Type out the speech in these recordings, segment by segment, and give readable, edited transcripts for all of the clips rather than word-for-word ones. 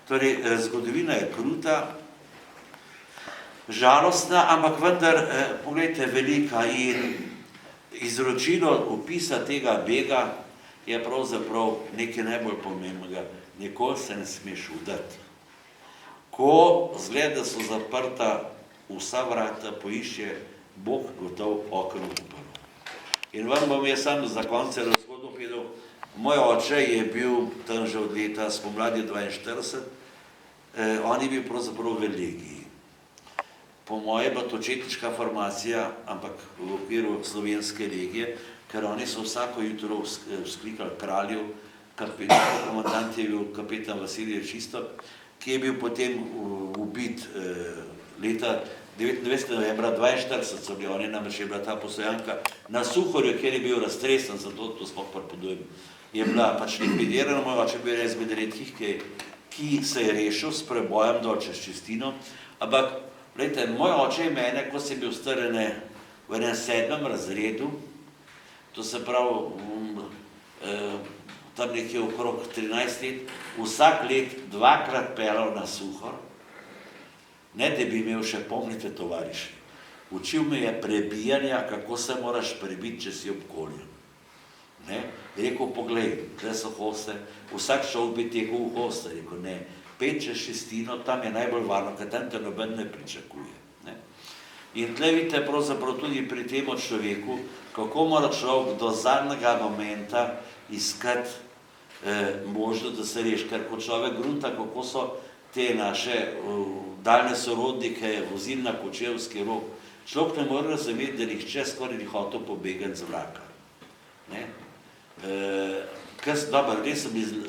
Torej, zgodovina je kruta, žalostna, ampak vendar, poglejte, velika in izročilo opisa tega bega je pravzaprav nekaj najbolj pomembnega. Nikoli se ne smeš udati. Ko zgleda, da so zaprta vsa vrata, poišče Bog gotov okno upalo. In vam bom jaz sam za konce razhodno povedal, moj oče je bil tam že od leta spomladi 42, on je bil pravzaprav v legiji. Po moje je bila to četniška formacija, ampak v okviru slovenske legije, ker oni so vsako jutro vzklikali kralju, komandant je bil kapetan Vasilij Čistok, ki je bil potem ubit leta 29. novembra 42, so bili oni, namreč je bila ta postojanka na Suhorju, kjer je bil raztresen, zato to sploh pripovedujem, je bila pač likvidirana, moj oče bil res med redkih, ki se je rešil s prebojem dol čez Čistino, ampak, gledajte, moj oče je mene, ko sem bil star v enem 7. razredu, to se pravi, tam nekje okrog 13 let, vsak let dvakrat pelal na Suhor, ne da bi imel še, pomnite, tovariši. Učil me je prebijanja, kako se moraš prebiti, če si obkoljen. Ne? Rekel, poglej, tle so hoste, vsak šel bi tekel v hoste. Rekel, ne, 5 čez Čistino, tam je najbolj varno, ker tam te noben ne pričakuje. Ne? In tle vidite pravzaprav tudi pri tem človeku, kako mora človek do zadnjega momenta iskati možnost, da se reši. Ker ko človek grunta, kako so te naše daljne sorodnike vozili na Kočevski rog, človek ne more razumeti, da nihče skoraj ni hotel pobegati z vraka. Dobro, res so bili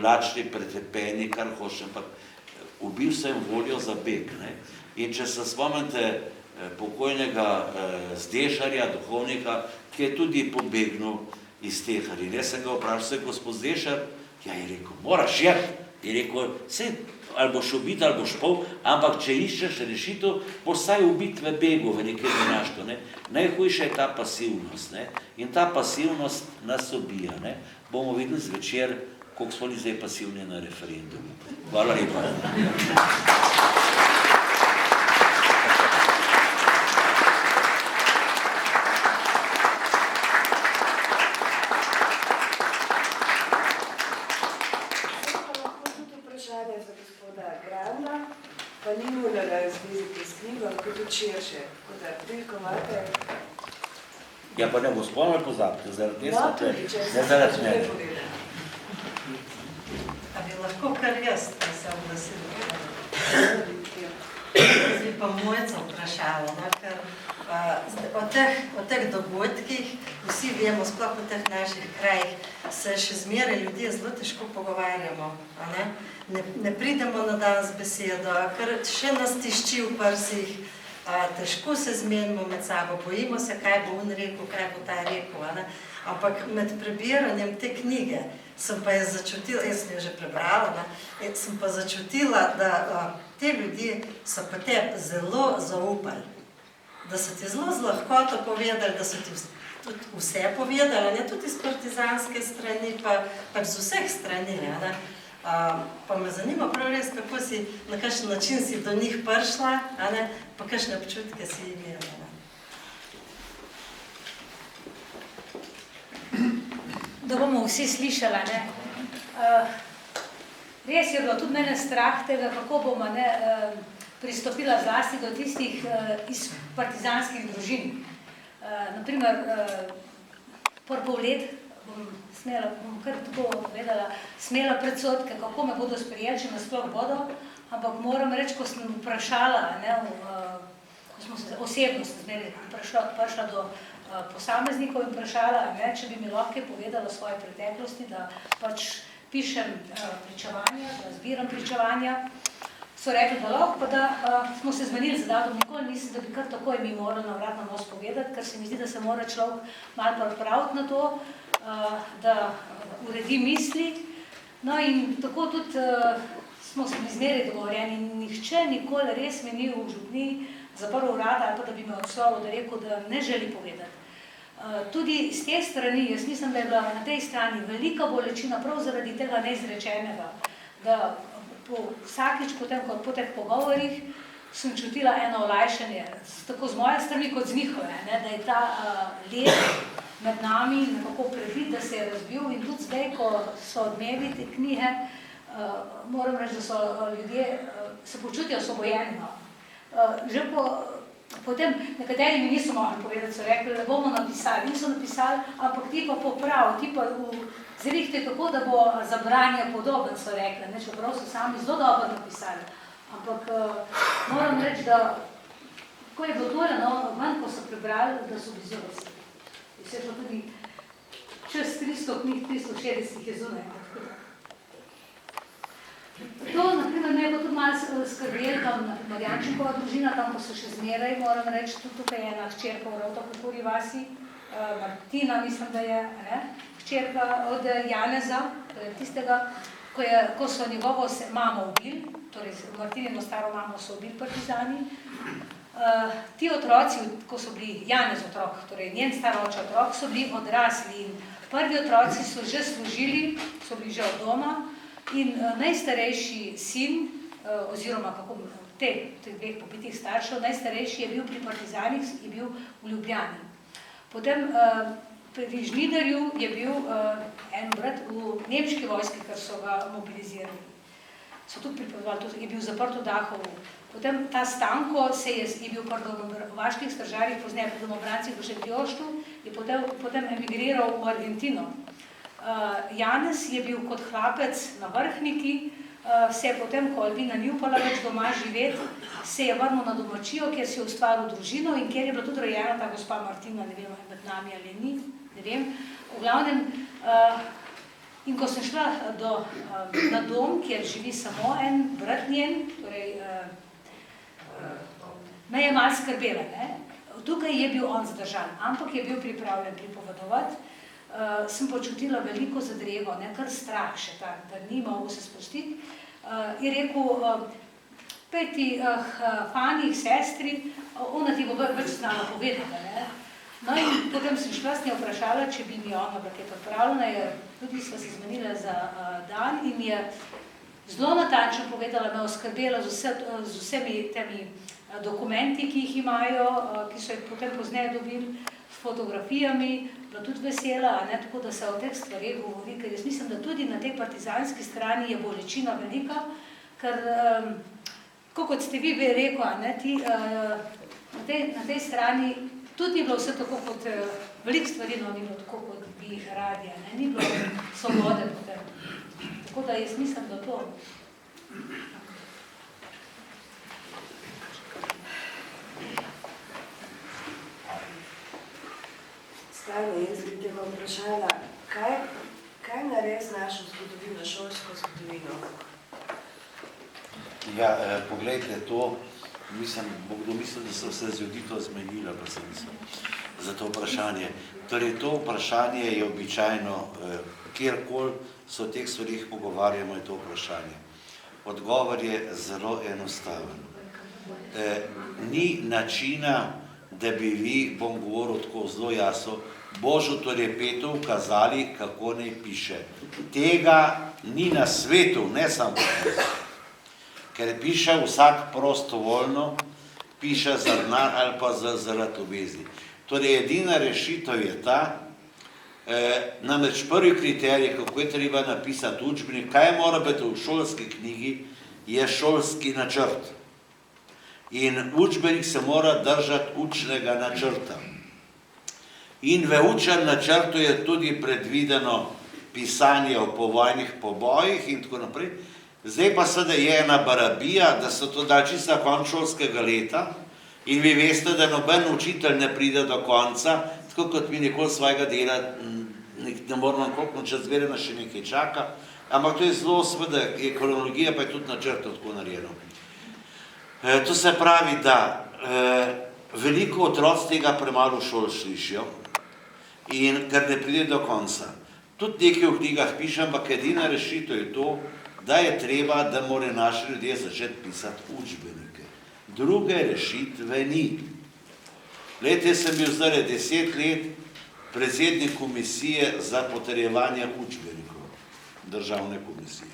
lačni, pretepeni, kar hoče, ampak ubil sem voljo za beg. In če se spomnite pokojnega Zdešarja, duhovnika, ki je tudi pobegnil iz Teharja. Jaz sem ga vprašal, gospod Zdešar, ja, je rekel, moraš jeti. Je rekel, ali boš ubit, ali boš pol, ampak če iščeš rešitev, boš vsaj ubit v begu, v nekaj dinaštvo. Najhujša je ta pasivnost. In ta pasivnost nas ubija. Bomo videli zvečer, koliko smo li zdaj pasivni na referendumu. Hvala lepa. Pa ni nujnega razveziti s knjigo, kot tudi širše, kot da veliko imate. Ja, pa ne bo spomno pozabiti, zaradi No, tudi, če se ne povedali. A bi lahko kar jaz, da se oglasila? Jaz bi pa Mojca vprašala, ker o teh dogodkih, vsi vemo, sploh v teh naših krajih, se še zmeraj ljudje zelo težko pogovarjamo. Ne pridemo na dan z besedo, ker še nas tišči v prsih, težko se zmenimo med sabo, bojimo se, kaj bo on rekel, kaj bo ta rekel. Ampak med prebiranjem te knjige sem pa jaz začutila, jaz sem jo že prebrala, sem pa začutila, da te ljudje so pa te zelo zaupali, da so ti zelo z lahkoto povedali, da so ti tudi vse povedali, tudi iz partizanske strani, pa z vseh strani. Pa me zanima prav res, kako si, na kakšen način si do njih prišla, pa kakšne občutke si imela. Da bomo vsi slišala. Res je bilo tudi mene strah tega, kako bomo pristopila zlasti do tistih iz partizanskih družin. Naprimer, prvo let bom kar tako povedala, smela predsodke, kako me bodo sprejeli, če me sploh bodo, ampak moram reči, ko sem vprašala, ko smo se osebno prišla do posameznikov in vprašala, če bi mi lahko povedala o svoji preteklosti, da pač pišem pričevanja, da zbiram pričevanja, so rekli, da lahko, pa da smo se zmenili z datum, nikoli nisem, da bi kar takoj mi morali na vrat na nos povedati, ker se mi zdi, da se mora človek malo pripraviti na to, da uredi misli. No in tako tudi smo se mi zmeraj dogovorjeni. Nihče nikoli res mi ni v župni zaprl urada ali pa da bi me odslovil, da rekel, da ne želi povedati. Tudi z te strani, jaz mislim, da je bila na tej strani velika bolečina prav zaradi tega neizrečenega, da vsakič po teh pogovorih sem čutila eno olajšanje, tako z moje strani kot z njihove, da je ta led med nami nekako previd, da se je razbil in tudi zdaj, ko so odmevi te knjige, moram reči, da so ljudje, se počutijo osvobojeni. Že potem nekateri mi niso mogli povedati, so rekli, da bomo napisali, niso napisali, ampak ti pa poprav, ti pa zrihte tako, da bo za branje podoben, so rekli, čeprav so sami zelo dobro napisali. Ampak moram reči, da ko je bilo tole, manj, ko so prebrali, da so bili zelo veseli. In se je šlo tudi čez 300 knjig, 360 je zunaj. To, naprimer, me je tudi malo skrbelo, tam Marjančnikova družina, tam pa so še zmeraj, moram reči, tudi tukaj je ena hčerka v Ravtokuri vasi, Martina, mislim, da je hčerka od Janeza, tistega, ko so njegovo mamo ubili, torej Martinino staro mamo so ubili partizani. Ti otroci, ko so bili Janez otrok, torej njen staroče otrok, so bili odrasli in prvi otroci so že služili, so bili že od doma in najstarejši sin, oziroma kako teh dveh pobitih staršev, najstarejši je bil pri partizanih, je bil v Ljubljani. Potem pri Žnidarju je bil en brat v nemški vojski, ker so ga mobilizirali. So tudi pripovedovali, je bil zaprt v Dahovu. Potem ta Stanko je bil v vaških stražarjih, pozneje pri domobrancih v Šentjoštu, je potem emigriral v Argentino. Janez je bil kot hlapec na Vrhniki, se je potem, ko Albina ni upala več doma živeti, se je vrnil na domačijo, kjer si je ustvaril družino in kjer je bila tudi rojena ta gospa Martina, ne vem, med nami ali ni, ne vem. V glavnem, in ko sem šla na dom, kjer živi samo en brat njen, torej me je malo skrbela, tukaj je bil on zadržan, ampak je bil pripravljen pripovedovati, sem počutila veliko zadrego, kar strah še tak, da ni mogel se spustiti. Je rekel, pejti Fani, sestri, ona ti bo več znala povedati. No in potem sem šla s njo vprašala, če bi mi ona bila kaj odpravljena, tudi sva se zmenila za dan in je zelo natančno povedala, me oskrbela z vsemi temi dokumenti, ki jih imajo, ki so jih potem pozneje dobili, s fotografijami, bila tudi vesela, tako da se o teh stvareh govori, ker jaz mislim, da tudi na tej partizanski strani je bolečina velika, ker, kot ste vi rekel, na tej strani tudi ni bilo vse tako kot, veliko stvari ni bilo tako kot bi radi, ni bilo svobode potem. Tako da jaz mislim, da to. Stane, jaz bi te vam vprašala, kaj nares našo zgodovino, šolsko zgodovino? Ja, poglejte, to, bo kdo mislil, da so se ljudi to zmenilo, pa se mislim, za to vprašanje. Torej, to vprašanje je običajno, kjerkoli se o teh stvarih pogovarjamo, je to vprašanje. Odgovor je zelo enostaven. Ni načina, da bi vi, bom govoril tako zelo jasno, Božu Torepetu ukazali, kako naj piše. Tega ni na svetu, ne samo v ker piše vsak prostovoljno, piše za denar ali pa zaradi obvezni. Torej, edina rešitev je ta, namreč prvi kriterij, kako je treba napisati učbenik, kaj mora biti v šolski knjigi, je šolski načrt. In učbenik se mora držati učnega načrta. In v učnem načrtu je tudi predvideno pisanje o povojnih pobojih in tako naprej. Zdaj pa seveda je ena barabija, da so to dali čisto konec šolskega leta in vi veste, da noben učitelj ne pride do konca, tako kot mi nikoli svojega dela ne moramo koliko čas zverjeno še nekaj čaka, ampak to je zelo seveda, kronologija pa je tudi načrto tako narejeno. To se pravi, da veliko otroc tega premalo šol slišijo in ker ne pride do konca. Tudi nekaj v knjigah pišem, ampak edina rešitev je to, da je treba, da morajo naši ljudje začeti pisati učbenike. Druge rešitve ni. Glejte, sem bil zdaj 10 let predsednik komisije za potrjevanje učbenikov, državne komisije.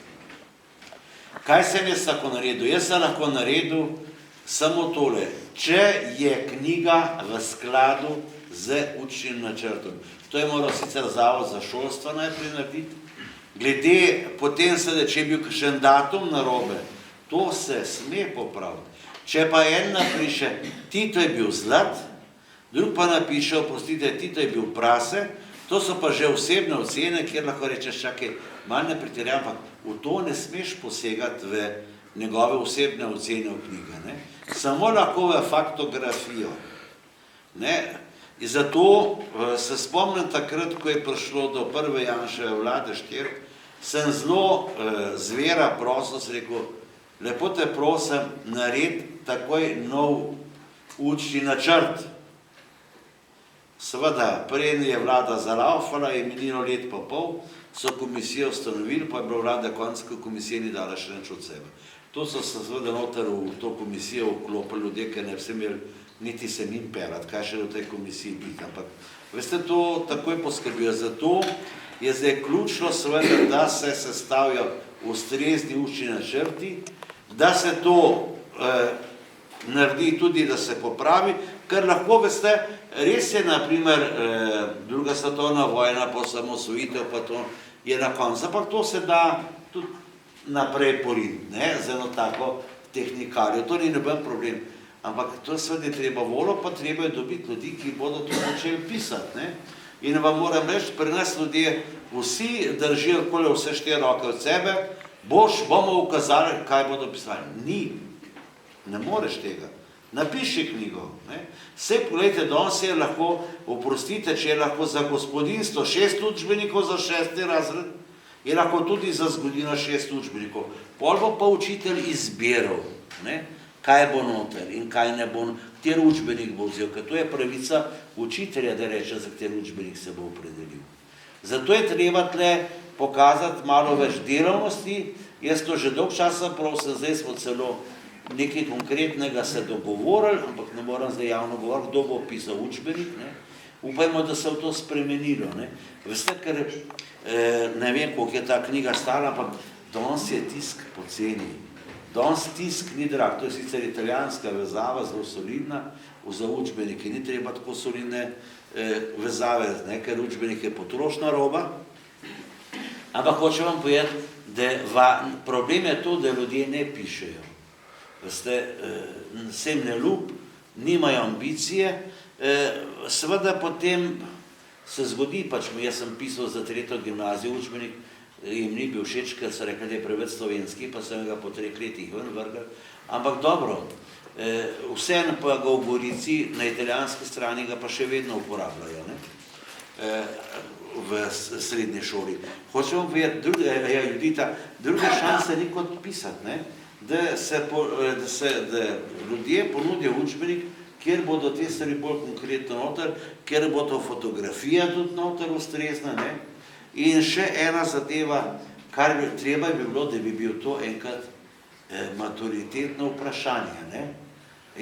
Kaj sem jaz lahko naredil? Jaz sem lahko naredil samo tole. Če je knjiga v skladu z učnim načrtom. To je moral sicer Zavod za šolstvo najprej narediti. Glede, potem seveda, če je bil kakšen datum narobe, to se sme popraviti. Če pa en napiše, Tito je bil zlat, drug pa napiše, oprostite, Tito je bil prase, to so pa že osebne ocene, kjer lahko rečeš, čakaj, malo ne pretirjam, ampak v to ne smeš posegati v njegove osebne ocene v knjige. Ne? Samo lahko v faktografijo. Ne? In zato se spomnim takrat, ko je prišlo do prve Janševe vlade 4, sem zelo zvera prosil, sem rekel, lepo te prosim, naredi takoj nov učni načrt. Seveda, preden je vlada zalaufala, je minilo let pa pol, so komisijo ustanovili, pa je bila vlada konec, ko komisija ni dala še nič od sebe. To so se seveda noter v to komisijo vklopili ljudje, ker ne bi se imeli niti se njim perati, kaj še v tej komisiji biti. Ampak, veste, to takoj poskrbijo. Zato je zdaj ključno seveda, da se sestavijo ustrezni učni načrti, da se to naredi tudi, da se popravi, ker lahko, veste, res je, naprimer, druga svetovna vojna, pa osamosvojitev, pa to je na koncu, ampak to se da tudi naprej poriniti, ne, z eno tako tehnikarijo, to ni noben problem, ampak to seveda je treba voljo, pa treba je dobiti ljudi, ki bodo to začeli pisati, ne. In vam moram reči, pri nas ljudje vsi držijo okoli vse 4 roke od sebe, bomo ukazali, kaj bodo pisali. Ni. Ne moreš tega. Napiši knjigo. Vse, pogledajte, danes je lahko, oprostite, če je lahko za gospodinstvo 6 učbenikov za 6. razred, je lahko tudi za zgodovino 6 učbenikov. Pol bo pa učitelj izbiral, kaj bo noter in kaj ne bo, kateri učbenik bo vzel, ker to je pravica učitelja, da reče, za kateri učbenik se bo opredelil. Zato je treba tle pokazati malo več delovnosti. Jaz to že dolgo časa prosim, zdaj smo celo nekaj konkretnega se dogovorili, ampak ne moram zdaj javno govoriti, kdo bo pisal učbenik. Upajmo, da se v to spremenilo. Veste, ker ne vem, koliko je ta knjiga stala, ampak danes je tisk poceni. Danes tisk ni drag, to je sicer italijanska vezava, zelo solidna, za učbenike ni treba tako solidne vezave, ker učbenik je potrošna roba. Ampak hočem vam povedati, da problem je to, da ljudje ne pišejo. Veste, sem ne ljub, nimajo ambicije, seveda potem se zgodi, pač jaz sem pisal za 3. gimnazijo učbenik, jim ni bil všeč, ker so rekli, da je preveč slovenski, pa sem ga po 3 letih ven vrgel. Ampak dobro, vseeno pa ga v Gorici, na italijanski strani ga pa še vedno uporabljajo, v srednji šoli. Hočem vam povedati, druge šanse ni kot pisati, da ljudje ponudijo učbenik, kjer bodo te stvari bolj konkretno noter, kjer bo to fotografija tudi noter ustrezna, in še ena zadeva, kar treba bi bilo, da bi bil to enkrat maturitetno vprašanje.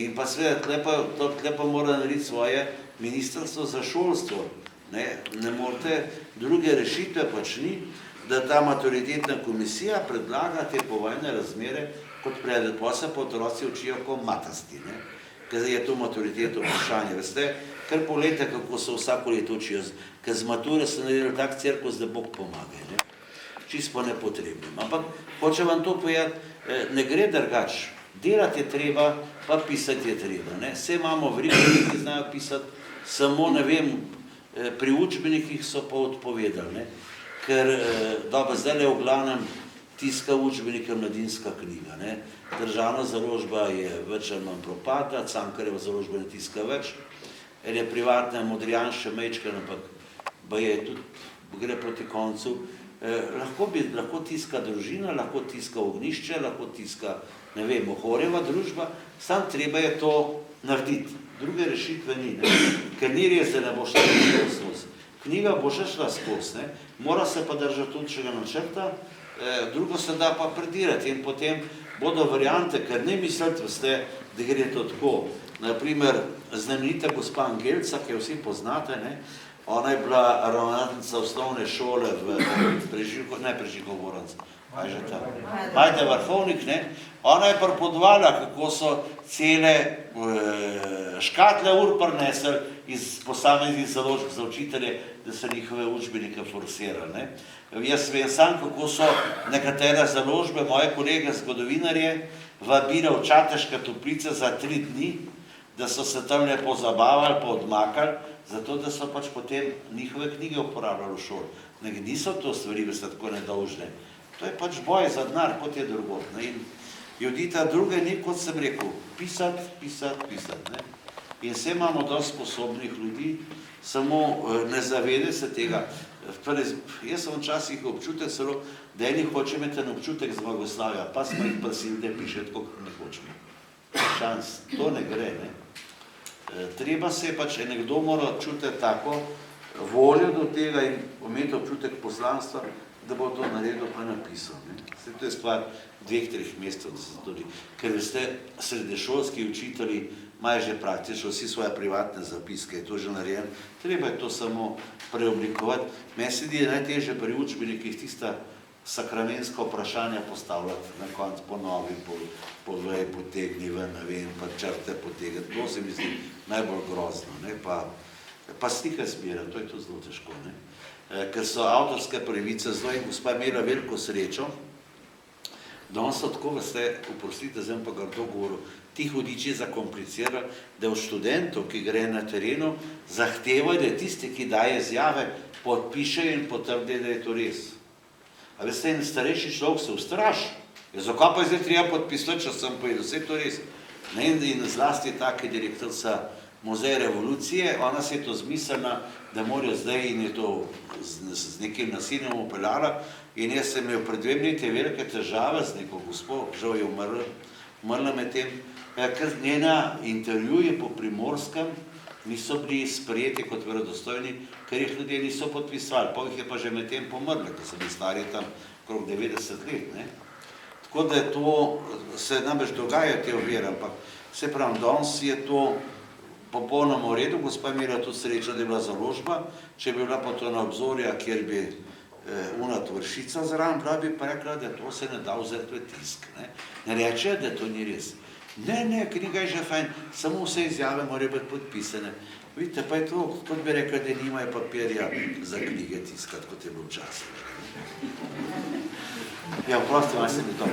In pa seveda, tle pa mora narediti svoje ministrstvo za šolstvo. Ne morate, druge rešitve pač ni, da ta maturitetna komisija predlaga te povojne razmere kot predmet, pa se pa otroci učijo kot matasti, ker je to maturitetno vprašanje. Veste, ker pogledajte, kako se vsako leto učijo, ker z mature so naredili tak cirkus, da Bog pomaga. Čisto nepotrebno. Ampak hoče vam to povedati, ne gre drugače. Delati je treba, pa pisati je treba. Vse imamo veliko, ki znajo pisati, samo ne vem, pri učbenikih so pa odpovedali, ker dobro, zdaj je v glavnem tiska učbenika mladinska knjiga. Državna založba je več ali manj propada, Cankarjeva založba ne tiska več, je privatna Modrijan še mečken, ampak je tudi, gre proti koncu. Lahko tiska družina, lahko tiska Ognišče, lahko tiska, ne vem, Ohorjeva družba, sam treba je to narediti. Druge rešitve ni, ker ni res, da ne bo šla skozi. Knjiga bo še šla skozi, mora se pa držati učnega načrta, drugo se da pa predirati in potem bodo variante, ker ne mislite, da gre to tako. Naprimer, znamenita gospa Angelca, ki jo vsi poznate, ona je bila ravnateljica osnovne šole v Prežigovoranc, kaj že tam, Majde Vrhovnik, ne? Ona je pripovedovala, kako so cele škatle ur prinesli iz posameznih založb za učitelje, da so njihove učbenike forsirali, ne? Jaz vem sam, kako so nekatere založbe, moje kolege zgodovinarje, vabile v Čateške Toplice za 3 dni, da so se tam lepo zabavali, pa odmakali, zato da so pač potem njihove knjige uporabljali v šoli. Niso to stvari, da so tako nedolžne. To je pač boj za denar, kot je drugot. In Judita druge ni, kot sem rekel, pisati, ne. In vse imamo dosti sposobnih ljudi, samo ne zavede se tega. Jaz sem včasih občutek celo, da eni hoče imeti en občutek zmagoslavja, pa smo jih prosili, da piše tako, kot ne hočemo. Šans, to ne gre, ne. Treba se pač, nekdo mora čutiti tako voljo do tega in imeti občutek poslanstva, da bo to naredil pa napisal. Vse to je stvar 2-3 mesecev, da se tudi. Ker veste, srednješolski učitelji imajo že praktično vsi svoje privatne zapiske, je to že narejeno. Treba je to samo preoblikovati. Meni se zdi najtežje pri učbenikih tista sakramenska vprašanja postavljati na konec po novi, povej, potegni ven, ne vem, pa črte potegati. To se mi zdi najbolj grozno, ne, pa slike zbira, to je to zelo težko, ne. Ker so avtorske pravice zelo in gospa imela veliko srečo, da on so tako, veste, oprostite, zdaj pa grdo govoril, ti hudiči zakomplicirali, da od študentov, ki gre na terenu, zahtevajo, da tisti, ki daje izjave, podpišejo in potrdijo, da je to res. A veste, en starejši človek se ustraši. Zakaj pa zdaj treba podpisati, če sem povedal, vse to res. In zlasti taka direktorica Muzeja revolucije, ona se je to zmislila, da morajo zdaj in je to z nekim nasiljem upeljala. In jaz sem imel pred 2 leti velike težave z neko gospo, žal je umrla med tem, ker njena intervjuje po Primorskem niso bili sprejeti kot verodostojni, ker jih ljudje niso podpisali, pa jih je pa že med tem pomrli, ker so bili stari tam okrog 90 let, ne. Tako da to se namreč dogaja te ovire, ampak vse pravim, danes je to popolnoma v redu, gospa imela tudi srečo, da je bila založba, če bi bila pa to na obzorja, kjer bi una Tvršica zraven bila, bi pa rekla, da to se ne da vzeti v tisk. Ne reče, da to ni res. Ne, knjiga je že fajn, samo vse izjave morajo biti podpisane. Vidite, pa je to, kot bi rekla, da nimajo papirja za knjige tiskati, kot je bilo včasih. Ja, prosto, malo se mi to.